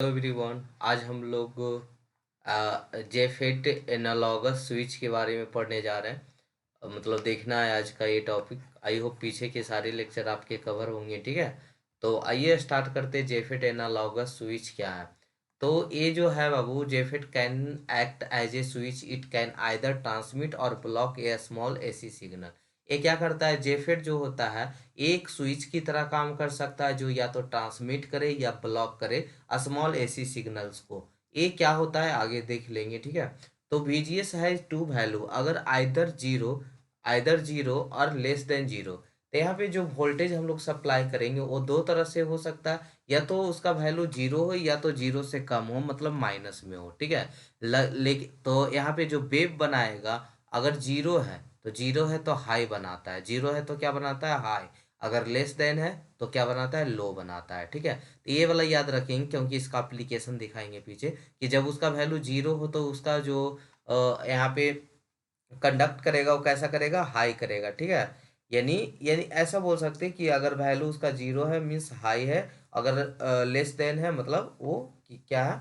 Hello everyone. आज हम लोग जेफेट एनालॉगस स्विच के बारे में पढ़ने जा रहे हैं। मतलब देखना है आज का ये टॉपिक। आई होप पीछे के सारे लेक्चर आपके कवर होंगे, ठीक है। तो आइए स्टार्ट करते हैं। जेफेट एनालॉगस स्विच क्या है? तो ये जो है बाबू, JFET can act as a switch. It can either transmit or block a small AC signal. ये क्या करता है? जेफेट जो होता है एक स्विच की तरह काम कर सकता है, जो या तो ट्रांसमिट करे या ब्लॉक करे स्मॉल एसी सिग्नल्स को। ये क्या होता है आगे देख लेंगे, ठीक है। तो VGS है टू वैल्यू, अगर आइदर जीरो और लेस देन जीरो। तो यहाँ पे जो वोल्टेज हम लोग सप्लाई करेंगे वो दो तरह से हो सकता है। या तो उसका वैल्यू जीरो हो या तो जीरो से कम हो, मतलब माइनस में हो, ठीक है। लेकिन तो यहाँ पे जो वेव बनाएगा, अगर जीरो है तो हाई बनाता है, जीरो है तो क्या बनाता है? हाई। अगर लेस देन है तो क्या बनाता है? लो बनाता है, ठीक है। तो ये वाला याद रखेंगे, क्योंकि इसका एप्लीकेशन दिखाएंगे पीछे कि जब उसका वैल्यू जीरो हो तो उसका जो यहाँ पे कंडक्ट करेगा वो कैसा करेगा? हाई करेगा, ठीक है। यानी यानी ऐसा बोल सकते हैं कि अगर वैल्यू उसका जीरो है मीन्स हाई है, अगर लेस देन है मतलब वो क्या है?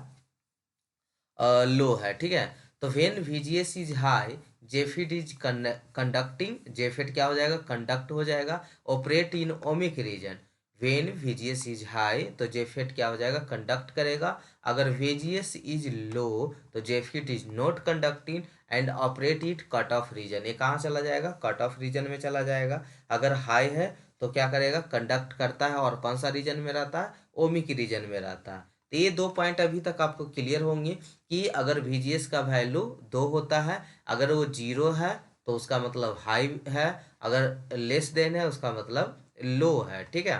लो है, ठीक है। तो when VGS is high, JFET is conducting. JFET क्या हो जाएगा? कंडक्ट हो जाएगा। Operate in ohmic region. When VGS is high तो जेफिट क्या हो जाएगा? कंडक्ट करेगा। अगर VGS इज लो तो JFET is not conducting and operate it cut off region. ये कहाँ चला जाएगा? कट ऑफ रीजन में चला जाएगा। अगर हाई है तो क्या करेगा? कंडक्ट करता है। और कौन सा रीजन में रहता है? ओमिक रीजन में रहता है। तो ये दो पॉइंट अभी तक आपको क्लियर होंगे कि अगर VGS का वैल्यू दो होता है, अगर वो जीरो है तो उसका मतलब हाई है, अगर लेस देन है उसका मतलब लो है, ठीक है।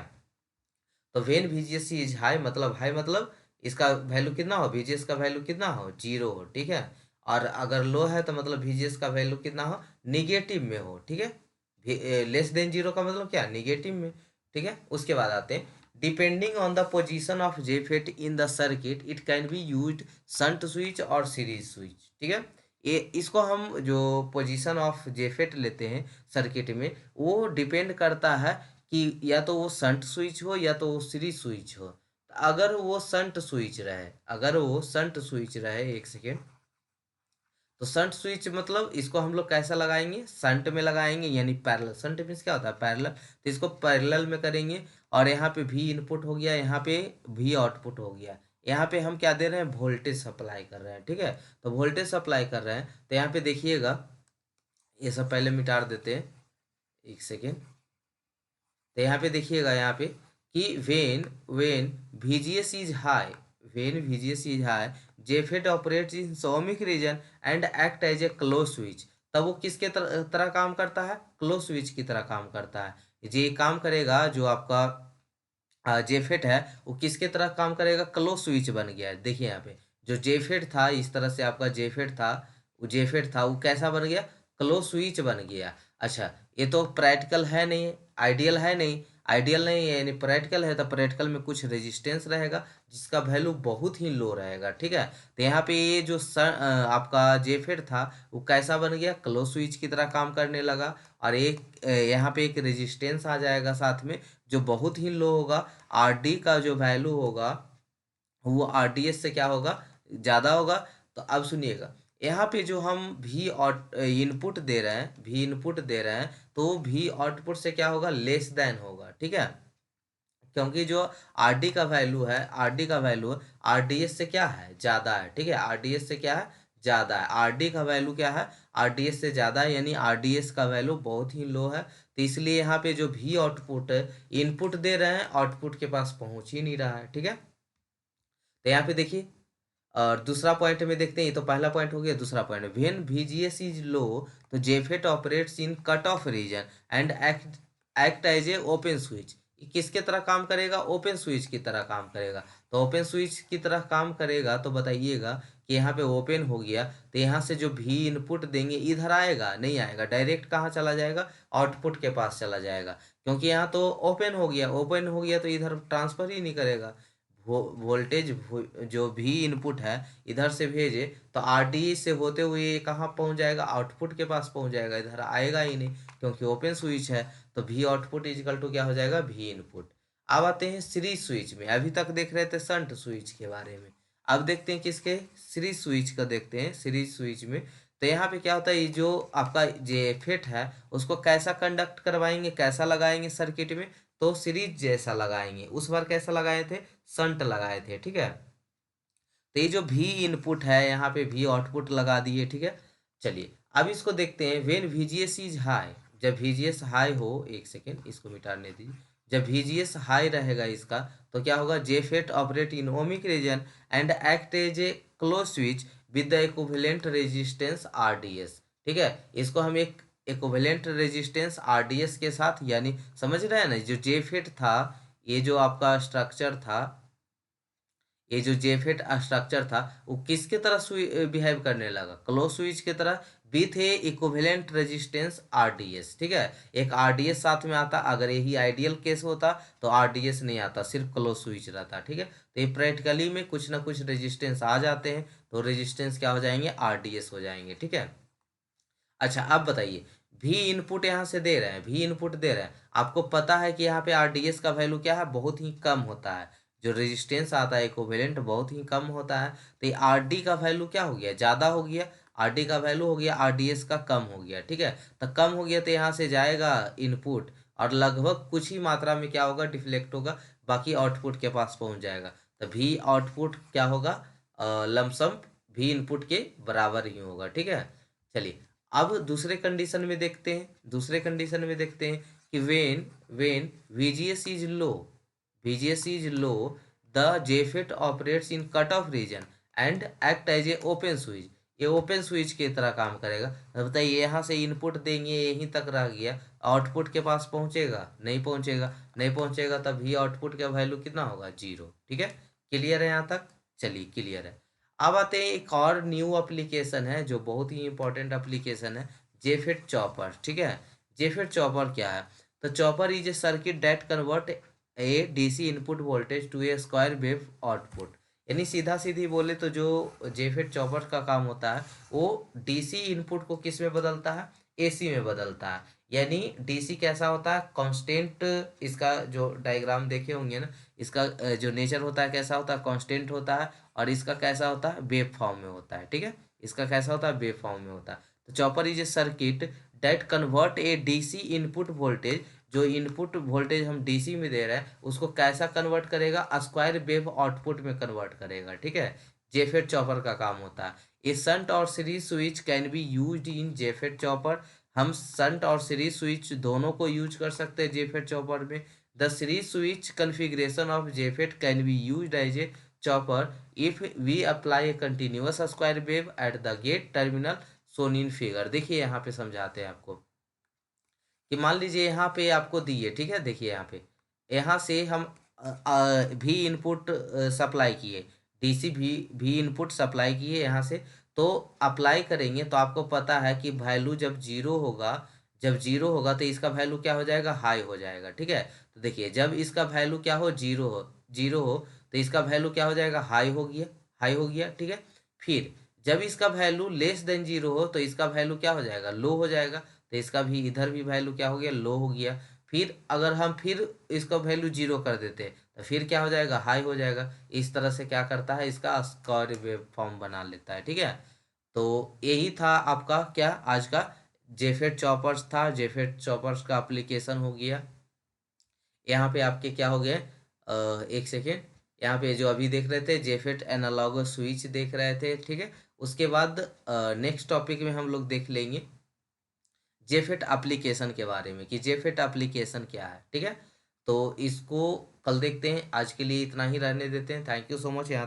तो वेन VGS इज हाई मतलब हाई, मतलब इसका वैल्यू कितना हो? VGS का वैल्यू कितना हो? जीरो हो, ठीक है। और अगर लो है तो मतलब VGS का वैल्यू कितना हो? निगेटिव में हो, ठीक है। लेस देन जीरो का मतलब क्या? निगेटिव में, ठीक है। उसके बाद आते हैं, depending on the position of JFET in the circuit it can be used shunt switch और सीरीज स्विच, ठीक है। ये इसको हम जो पोजीशन ऑफ जेफेट लेते हैं सर्किट में, वो डिपेंड करता है कि या तो वो शंट स्विच हो या तो वो सीरीज स्विच हो। अगर वो शंट स्विच रहे, एक सेकेंड। तो शंट स्विच मतलब इसको हम लोग कैसा लगाएंगे? शंट में लगाएंगे, यानी पैरेलल। शंट मीन्स क्या होता है? पैरेलल। तो इसको पैरेलल में करेंगे। और यहाँ पे V इनपुट हो गया, यहाँ पे V आउटपुट हो गया। यहाँ पे हम क्या दे रहे हैं? वोल्टेज सप्लाई कर रहे हैं, ठीक है। तो वोल्टेज सप्लाई कर रहे हैं, तो यहाँ पे देखिएगा, ये सब पहले मिटा देते हैं, एक सेकेंड। तो यहाँ पे देखिएगा, यहाँ पे कि when VGS is high, when VGS is high, JFET operates in ohmic region and act as a close switch. तब वो किसके तरह काम करता है? क्लोज स्विच की तरह काम करता है। ये काम करेगा जो आपका जेफेट है, वो किसके तरह काम करेगा? क्लोज स्विच बन गया है। देखिए यहाँ पे जो जेफेट था, इस तरह से आपका जेफेट था वो कैसा बन गया? क्लोज स्विच बन गया। अच्छा, ये तो प्रैक्टिकल है नहीं, आइडियल नहीं है, यानी प्रैक्टिकल है तो प्रैक्टिकल में कुछ रेजिस्टेंस रहेगा जिसका वैल्यू बहुत ही लो रहेगा, ठीक है। तो यहाँ पे ये जो आपका जेफेट था वो कैसा बन गया? क्लोज स्विच की तरह काम करने लगा। और यहाँ पे एक रेजिस्टेंस आ जाएगा साथ में, जो बहुत ही लो होगा। RD का जो वैल्यू होगा वो RDS से क्या होगा? ज़्यादा होगा। तो अब सुनिएगा, यहाँ पे जो हम भी इनपुट दे रहे हैं, तो भी आउटपुट से क्या होगा? लेस देन होगा, ठीक है। क्योंकि जो RD का वैल्यू RDS से क्या है? ज़्यादा है, ठीक है। RDS से क्या है? ज़्यादा है। RD का वैल्यू क्या है? RDS से ज़्यादा है, यानी RDS का वैल्यू बहुत ही लो है। तो इसलिए यहाँ पे जो भी आउटपुट है, इनपुट दे रहे हैं, आउटपुट के पास पहुँच ही नहीं रहा है, ठीक है। तो यहाँ पे देखिए, और दूसरा पॉइंट में देखते हैं। ये तो पहला पॉइंट हो गया। दूसरा point, when VGS is low तो JFET operates in cut off region and act as a open switch. किसके तरह काम करेगा? ओपन स्विच की तरह काम करेगा। तो ओपन स्विच की तरह काम करेगा तो बताइएगा कि यहाँ पे ओपन हो गया, तो यहाँ से जो भी इनपुट देंगे इधर आएगा? नहीं आएगा, डायरेक्ट कहाँ चला जाएगा? आउटपुट के पास चला जाएगा। क्योंकि यहाँ तो ओपन हो गया तो इधर ट्रांसफर ही नहीं करेगा। वोल्टेज जो भी इनपुट है इधर से भेजे तो RD से होते हुए ये कहाँ पहुँच जाएगा? आउटपुट के पास पहुँच जाएगा, इधर आएगा ही नहीं क्योंकि ओपन स्विच है। तो V आउटपुट इजकल टू क्या हो जाएगा? V input. अब आते हैं सीरीज स्विच में। अभी तक देख रहे थे शंट स्विच के बारे में, अब देखते हैं किसके, सीरीज स्विच का देखते हैं। सीरीज स्विच में तो यहाँ पे क्या होता है, ये जो आपका जेफेट है उसको कैसा कंडक्ट करवाएंगे, कैसा लगाएंगे सर्किट में, तो सीरीज जैसा लगाएंगे। उस बार कैसा लगाए थे, शंट लगाए थे, ठीक है। तो ये जो भी इनपुट है यहाँ पे भी आउटपुट लगा दिए, ठीक है। चलिए अब इसको देखते हैं। व्हेन VGS इज हाई, जब VGS हाई हो, एक सेकेंड इसको मिटाने दीजिए। जब VGS हाई रहेगा इसका, तो क्या होगा, JFET operate in ohmic region and act as a close switch with the equivalent resistance RDS, ठीक है। इसको हम एक इक्विवेलेंट रेजिस्टेंस RDS के साथ, यानी समझ रहे हैं ना, जो जेफेट था, ये जो आपका स्ट्रक्चर था, ये जो जेफेट स्ट्रक्चर था वो किसके तरह बिहेव करने लगा, क्लोज स्विच की तरह, with A equivalent resistance RDS, ठीक है। एक RDS साथ में आता, अगर यही आइडियल केस होता तो RDS नहीं आता, सिर्फ क्लोज स्विच रहता, ठीक है। तो ये प्रैक्टिकली में कुछ ना कुछ रेजिस्टेंस आ जाते हैं, तो रेजिस्टेंस क्या हो जाएंगे, RDS हो जाएंगे, ठीक है। अच्छा अब बताइए, भी इनपुट यहाँ से दे रहे हैं, भी इनपुट दे रहे हैं, आपको पता है कि यहाँ पे RDS का वैल्यू क्या है, बहुत ही कम होता है। जो रेजिस्टेंस आता है इक्विवेलेंट बहुत ही कम होता है, तो ये RD का वैल्यू क्या हो गया, ज़्यादा हो गया। RD का वैल्यू हो गया RDS का कम हो गया, ठीक है। तो कम हो गया तो यहाँ से जाएगा इनपुट, और लगभग कुछ ही मात्रा में क्या होगा, डिफ्लेक्ट होगा, बाकी आउटपुट के पास पहुँच जाएगा। तो भी आउटपुट क्या होगा, लमसम भी इनपुट के बराबर ही होगा, ठीक है। चलिए अब दूसरे कंडीशन में देखते हैं, दूसरे कंडीशन में देखते हैं कि when when VGS is low, VGS is low, the JFET operates in cut off region and act as a open switch, ये ओपन स्विच की तरह काम करेगा। अब बताइए यहाँ से इनपुट देंगे, यहीं तक रह गया, आउटपुट के पास पहुँचेगा, नहीं पहुँचेगा, नहीं पहुँचेगा, तब भी आउटपुट का वैल्यू कितना होगा, 0, ठीक है। क्लियर है यहाँ तक, चलिए क्लियर है। अब आते हैं एक और न्यू एप्लीकेशन है जो बहुत ही इंपॉर्टेंट एप्लीकेशन है, जेफेट चॉपर, ठीक है। जेफेट चॉपर क्या है, तो chopper is a circuit that convert a DC input voltage to a square wave output, यानी सीधा सीधी बोले तो जो जेफेट चॉपर का काम होता है वो डीसी इनपुट को किस में बदलता है, AC में बदलता है। यानी डीसी कैसा होता है, कांस्टेंट, इसका जो डायग्राम देखे होंगे ना, इसका जो नेचर होता है कैसा होता है, कांस्टेंट होता है, और इसका कैसा होता है, वेव फॉर्म में होता है, ठीक है। इसका कैसा होता है, वेव फॉर्म में होता है। तो chopper is a circuit that convert a DC input voltage, जो इनपुट वोल्टेज हम डीसी में दे रहे हैं उसको कैसा कन्वर्ट करेगा, स्क्वायर वेव आउटपुट में कन्वर्ट करेगा, ठीक है। जेफेट चॉपर का काम होता है। ए शंट और series switch can be used in JFET chopper, हम शंट और सीरीज स्विच दोनों को यूज कर सकते हैं जेफेट चॉपर में। The series switch configuration of JFET can be used as a chopper if we apply a continuous square wave at the gate terminal shown in figure. देखिए यहाँ पे समझाते हैं आपको कि मान लीजिए यहाँ पे आपको दिए, ठीक है। देखिए यहाँ पे, यहाँ से हम भी इनपुट सप्लाई किए, डीसी भी इनपुट सप्लाई किए यहाँ से, तो अप्लाई करेंगे तो आपको पता है कि वैल्यू जब जीरो होगा, जब जीरो होगा तो इसका वैल्यू क्या हो जाएगा, हाई हो जाएगा, ठीक है। तो देखिए जब इसका वैल्यू क्या हो, जीरो हो तो इसका वैल्यू क्या हो जाएगा, हाई हो गया, हाई हो गया, ठीक है। फिर जब इसका वैल्यू लेस देन जीरो हो तो इसका वैल्यू क्या हो जाएगा, लो हो जाएगा, तो इसका भी इधर भी वैल्यू क्या हो गया, लो हो गया। फिर अगर हम फिर इसका वैल्यू जीरो कर देते हैं तो फिर क्या हो जाएगा, हाई हो जाएगा। इस तरह से क्या करता है, इसका स्क्वायर वेव फॉर्म बना लेता है, ठीक है। तो यही था आपका क्या आज का जेफेट चॉपर्स था, जेफेट चॉपर्स का एप्लीकेशन हो गया। यहाँ पे आपके क्या हो गए, एक सेकेंड, यहाँ पे जो अभी देख रहे थे जेफेट एनालॉग स्विच देख रहे थे, ठीक है। उसके बाद नेक्स्ट टॉपिक में हम लोग देख लेंगे जेफेट एप्लीकेशन के बारे में कि जेफेट एप्लीकेशन क्या है, ठीक है। तो इसको कल देखते हैं, आज के लिए इतना ही रहने देते हैं। थैंक यू सो मच यहाँ तक